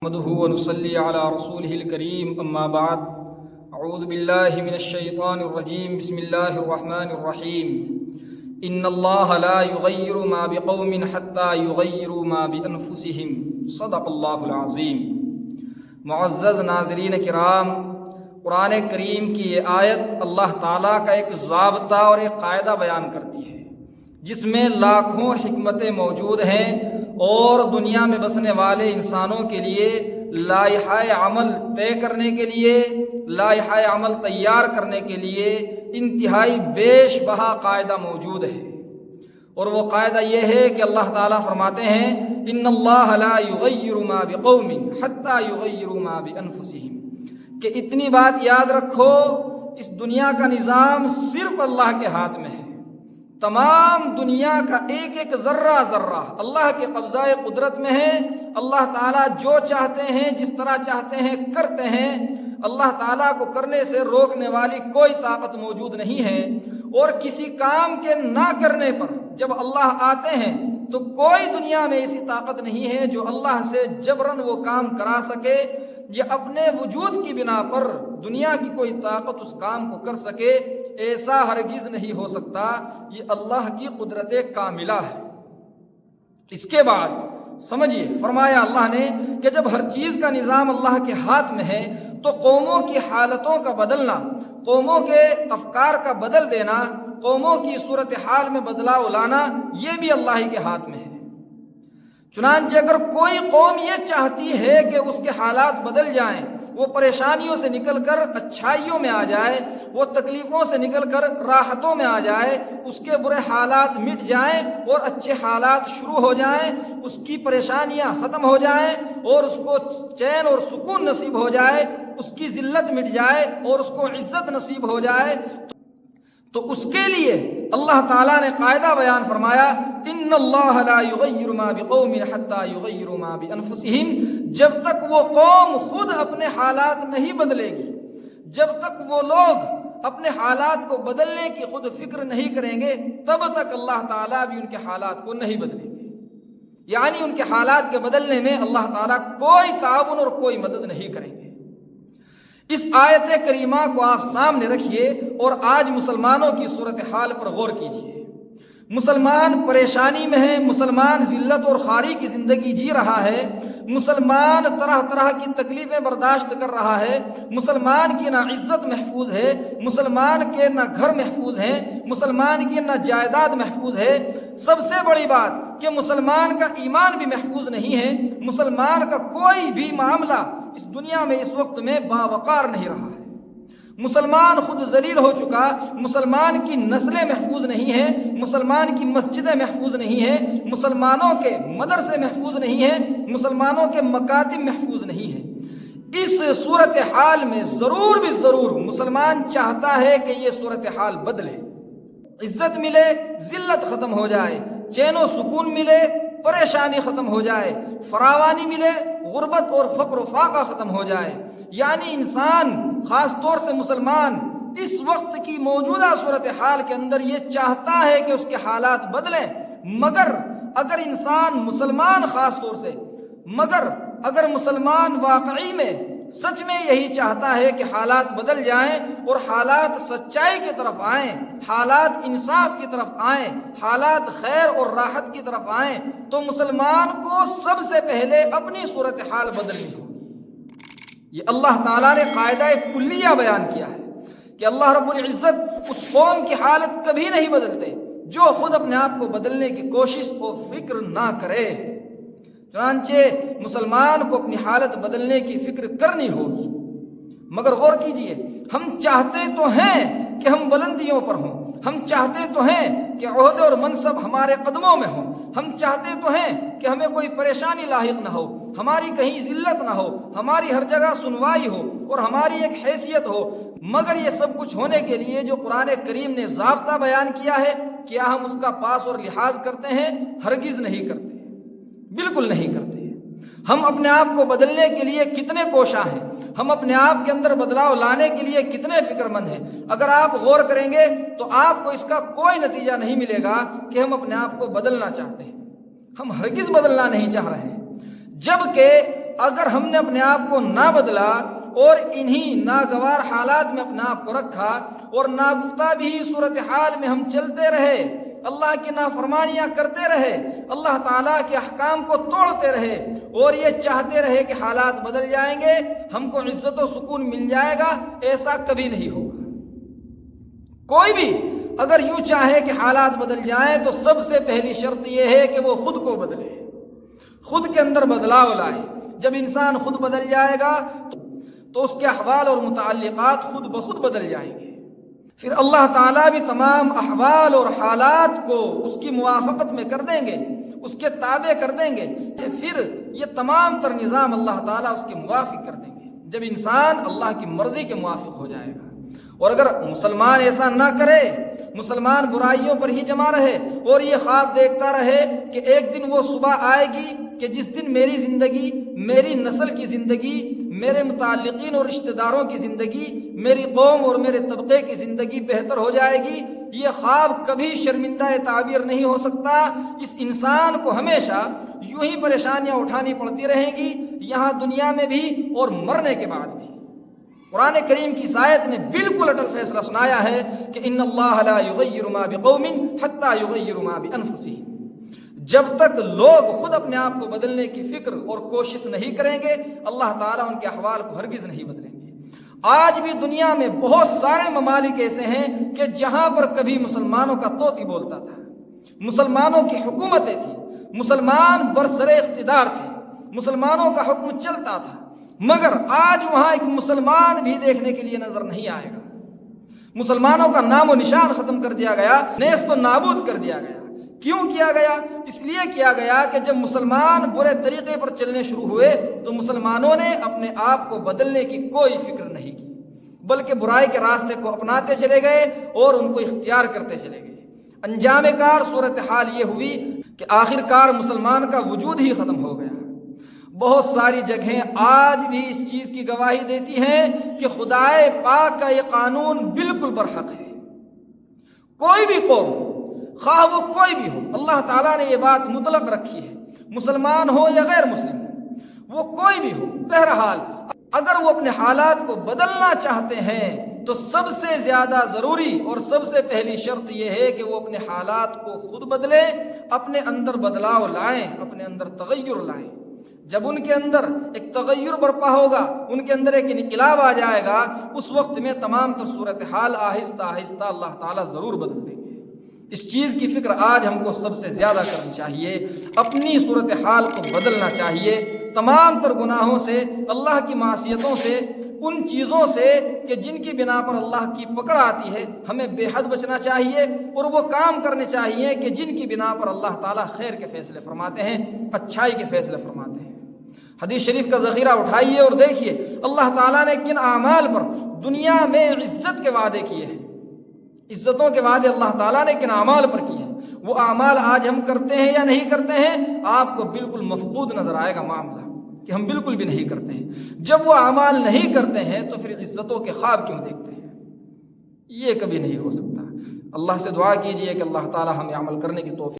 نحمده ونصلي على رسوله الكريم أما بعد أعوذ بالله من الشيطان الرجيم بسم الله الرحمن الرحيم إن الله لا يغير ما بقوم حتى يغيروا ما بأنفسهم صدق الله العظيم۔ معزز ناظرین کرام، قرآن کریم کی یہ آیت اللہ تعالیٰ کا ایک ضابطہ اور ایک قاعدہ بیان کرتی ہے جس میں لاکھوں حکمتیں موجود ہیں اور دنیا میں بسنے والے انسانوں کے لیے لائحہ عمل طے کرنے کے لیے، لائحہ عمل تیار کرنے کے لیے انتہائی بیش بہا قاعدہ موجود ہے۔ اور وہ قاعدہ یہ ہے کہ اللہ تعالیٰ فرماتے ہیں ان اللہ لا یغیر ما بقوم حتی یغیروا ما بانفسہم، کہ اتنی بات یاد رکھو، اس دنیا کا نظام صرف اللہ کے ہاتھ میں ہے۔ تمام دنیا کا ایک ایک ذرہ ذرہ اللہ کے قبضہ قدرت میں ہے۔ اللہ تعالیٰ جو چاہتے ہیں، جس طرح چاہتے ہیں کرتے ہیں۔ اللہ تعالیٰ کو کرنے سے روکنے والی کوئی طاقت موجود نہیں ہے، اور کسی کام کے نہ کرنے پر جب اللہ آتے ہیں تو کوئی دنیا میں ایسی طاقت نہیں ہے جو اللہ سے جبراً وہ کام کرا سکے، یا اپنے وجود کی بنا پر دنیا کی کوئی طاقت اس کام کو کر سکے، ایسا ہرگز نہیں ہو سکتا۔ یہ اللہ کی قدرت کاملہ ہے۔ اس کے بعد سمجھیے، فرمایا اللہ نے کہ جب ہر چیز کا نظام اللہ کے ہاتھ میں ہے تو قوموں کی حالتوں کا بدلنا، قوموں کے افکار کا بدل دینا، قوموں کی صورتحال میں بدلاؤ لانا، یہ بھی اللہ ہی کے ہاتھ میں ہے۔ چنانچہ اگر کوئی قوم یہ چاہتی ہے کہ اس کے حالات بدل جائیں، وہ پریشانیوں سے نکل کر اچھائیوں میں آ جائے، وہ تکلیفوں سے نکل کر راحتوں میں آ جائے، اس کے برے حالات مٹ جائیں اور اچھے حالات شروع ہو جائیں، اس کی پریشانیاں ختم ہو جائیں اور اس کو چین اور سکون نصیب ہو جائے، اس کی ذلت مٹ جائے اور اس کو عزت نصیب ہو جائے، تو اس کے لیے اللہ تعالیٰ نے قاعدہ بیان فرمایا ان اللہ لا یغیر ما بقوم حتی یغیروا ما بانفسہم، جب تک وہ قوم خود اپنے حالات نہیں بدلے گی، جب تک وہ لوگ اپنے حالات کو بدلنے کی خود فکر نہیں کریں گے، تب تک اللہ تعالیٰ بھی ان کے حالات کو نہیں بدلیں گے۔ یعنی ان کے حالات کے بدلنے میں اللہ تعالیٰ کوئی تعاون اور کوئی مدد نہیں کریں گے۔ اس آیت کریمہ کو آپ سامنے رکھیے اور آج مسلمانوں کی صورتحال پر غور کیجیے۔ مسلمان پریشانی میں ہے، مسلمان ذلت اور خواری کی زندگی جی رہا ہے، مسلمان طرح طرح کی تکلیفیں برداشت کر رہا ہے، مسلمان کی نہ عزت محفوظ ہے، مسلمان کے نہ گھر محفوظ ہیں، مسلمان کی نہ جائیداد محفوظ ہے، سب سے بڑی بات کہ مسلمان کا ایمان بھی محفوظ نہیں ہے، مسلمان کا کوئی بھی معاملہ اس دنیا میں اس وقت میں باوقار نہیں رہا ہے۔ مسلمان خود ذلیل ہو چکا، مسلمان کی نسلیں محفوظ نہیں ہیں، مسلمان کی مسجدیں محفوظ نہیں ہیں، مسلمانوں کے مدرسے محفوظ نہیں ہیں، مسلمانوں کے مکاتب محفوظ نہیں ہیں۔ اس صورتحال میں ضرور بھی ضرور مسلمان چاہتا ہے کہ یہ صورتحال بدلے، عزت ملے، ذلت ختم ہو جائے، چین و سکون ملے، پریشانی ختم ہو جائے، فراوانی ملے، غربت اور فقر و فاقہ ختم ہو جائے۔ یعنی انسان، خاص طور سے مسلمان، اس وقت کی موجودہ صورتحال کے اندر یہ چاہتا ہے کہ اس کے حالات بدلیں، مگر اگر انسان مسلمان، خاص طور سے مگر اگر مسلمان واقعی میں سچ میں یہی چاہتا ہے کہ حالات بدل جائیں اور حالات سچائی کی طرف آئیں، حالات انصاف کی طرف آئیں، حالات خیر اور راحت کی طرف آئیں، تو مسلمان کو سب سے پہلے اپنی صورتحال بدلنی ہوگی۔ یہ اللہ تعالیٰ نے قاعدہ کلیہ بیان کیا ہے کہ اللہ رب العزت اس قوم کی حالت کبھی نہیں بدلتے جو خود اپنے آپ کو بدلنے کی کوشش و فکر نہ کرے۔ چنانچہ مسلمان کو اپنی حالت بدلنے کی فکر کرنی ہوگی، مگر غور کیجئے، ہم چاہتے تو ہیں کہ ہم بلندیوں پر ہوں، ہم چاہتے تو ہیں کہ عہدے اور منصب ہمارے قدموں میں ہوں، ہم چاہتے تو ہیں کہ ہمیں کوئی پریشانی لاحق نہ ہو، ہماری کہیں ذلت نہ ہو، ہماری ہر جگہ سنوائی ہو اور ہماری ایک حیثیت ہو، مگر یہ سب کچھ ہونے کے لیے جو قرآن کریم نے ضابطہ بیان کیا ہے، کیا ہم اس کا پاس اور لحاظ کرتے ہیں؟ ہرگز نہیں کرتے، بالکل نہیں کرتے۔ ہم اپنے آپ کو بدلنے کے لیے کتنے کوشاں ہیں، ہم اپنے آپ کے اندر بدلاؤ لانے کے لیے کتنے فکر مند ہیں۔ اگر آپ غور کریں گے تو آپ کو اس کا کوئی نتیجہ نہیں ملے گا کہ ہم اپنے آپ کو بدلنا چاہتے ہیں، ہم ہرگز بدلنا نہیں چاہ رہے ہیں، جبکہ اگر ہم نے اپنے آپ کو نہ بدلا اور انہی ناگوار حالات میں اپنے آپ کو رکھا اور ناگفتہ بھی صورتحال میں ہم چلتے رہے، اللہ کی نافرمانیاں کرتے رہے، اللہ تعالیٰ کے احکام کو توڑتے رہے اور یہ چاہتے رہے کہ حالات بدل جائیں گے، ہم کو عزت و سکون مل جائے گا، ایسا کبھی نہیں ہوگا۔ کوئی بھی اگر یوں چاہے کہ حالات بدل جائیں تو سب سے پہلی شرط یہ ہے کہ وہ خود کو بدلے، خود کے اندر بدلاؤ لائے۔ جب انسان خود بدل جائے گا تو اس کے احوال اور متعلقات خود بخود بدل جائیں گے، پھر اللہ تعالیٰ بھی تمام احوال اور حالات کو اس کی موافقت میں کر دیں گے، اس کے تابع کر دیں گے، پھر یہ تمام تر نظام اللہ تعالیٰ اس کے موافق کر دیں گے جب انسان اللہ کی مرضی کے موافق ہو جائے گا۔ اور اگر مسلمان ایسا نہ کرے، مسلمان برائیوں پر ہی جمع رہے اور یہ خواب دیکھتا رہے کہ ایک دن وہ صبح آئے گی کہ جس دن میری زندگی، میری نسل کی زندگی، میرے متعلقین اور رشتہ داروں کی زندگی، میری قوم اور میرے طبقے کی زندگی بہتر ہو جائے گی، یہ خواب کبھی شرمندہ تعبیر نہیں ہو سکتا۔ اس انسان کو ہمیشہ یوں ہی پریشانیاں اٹھانی پڑتی رہیں گی، یہاں دنیا میں بھی اور مرنے کے بعد بھی۔ قرآن کریم کی اس آیت نے بالکل اٹل فیصلہ سنایا ہے کہ ان اللہ لا یغیر ما بقوم حتی یغیروا ما بانفسہم۔ جب تک لوگ خود اپنے آپ کو بدلنے کی فکر اور کوشش نہیں کریں گے، اللہ تعالیٰ ان کے احوال کو ہرگز نہیں بدلیں گے۔ آج بھی دنیا میں بہت سارے ممالک ایسے ہیں کہ جہاں پر کبھی مسلمانوں کا طوطی بولتا تھا، مسلمانوں کی حکومتیں تھیں، مسلمان برسر اقتدار تھے، مسلمانوں کا حکم چلتا تھا، مگر آج وہاں ایک مسلمان بھی دیکھنے کے لیے نظر نہیں آئے گا۔ مسلمانوں کا نام و نشان ختم کر دیا گیا، نیست و نابود کر دیا گیا۔ کیوں کیا گیا؟ اس لیے کیا گیا کہ جب مسلمان برے طریقے پر چلنے شروع ہوئے تو مسلمانوں نے اپنے آپ کو بدلنے کی کوئی فکر نہیں کی، بلکہ برائی کے راستے کو اپناتے چلے گئے اور ان کو اختیار کرتے چلے گئے۔ انجام کار صورتحال یہ ہوئی کہ آخر کار مسلمان کا وجود ہی ختم ہو گیا۔ بہت ساری جگہیں آج بھی اس چیز کی گواہی دیتی ہیں کہ خدائے پاک کا یہ قانون بالکل برحق ہے۔ کوئی بھی قوم، خواہ وہ کوئی بھی ہو، اللہ تعالیٰ نے یہ بات مطلق رکھی ہے، مسلمان ہو یا غیر مسلم ہو، وہ کوئی بھی ہو، بہرحال اگر وہ اپنے حالات کو بدلنا چاہتے ہیں تو سب سے زیادہ ضروری اور سب سے پہلی شرط یہ ہے کہ وہ اپنے حالات کو خود بدلیں، اپنے اندر بدلاؤ لائیں، اپنے اندر تغیر لائیں۔ جب ان کے اندر ایک تغیر برپا ہوگا، ان کے اندر ایک انقلاب آ جائے گا، اس وقت میں تمام تر صورتحال آہستہ آہستہ اللہ تعالیٰ ضرور بدل دیں گے۔ اس چیز کی فکر آج ہم کو سب سے زیادہ کرنی چاہیے، اپنی صورتحال کو بدلنا چاہیے، تمام تر گناہوں سے، اللہ کی معصیتوں سے، ان چیزوں سے کہ جن کی بنا پر اللہ کی پکڑ آتی ہے، ہمیں بے حد بچنا چاہیے اور وہ کام کرنے چاہیے کہ جن کی بنا پر اللہ تعالیٰ خیر کے فیصلے فرماتے ہیں، اچھائی کے فیصلے فرماتے ہیں۔ حدیث شریف کا ذخیرہ اٹھائیے اور دیکھیے اللہ تعالیٰ نے کن اعمال پر دنیا میں عزت کے وعدے کیے ہیں، عزتوں کے وعدے اللہ تعالیٰ نے کن اعمال پر کیے ہیں۔ وہ اعمال آج ہم کرتے ہیں یا نہیں کرتے ہیں، آپ کو بالکل مفقود نظر آئے گا معاملہ کہ ہم بالکل بھی نہیں کرتے ہیں۔ جب وہ اعمال نہیں کرتے ہیں تو پھر عزتوں کے خواب کیوں دیکھتے ہیں؟ یہ کبھی نہیں ہو سکتا۔ اللہ سے دعا کیجئے کہ اللہ تعالیٰ ہمیں عمل کرنے کی توفیق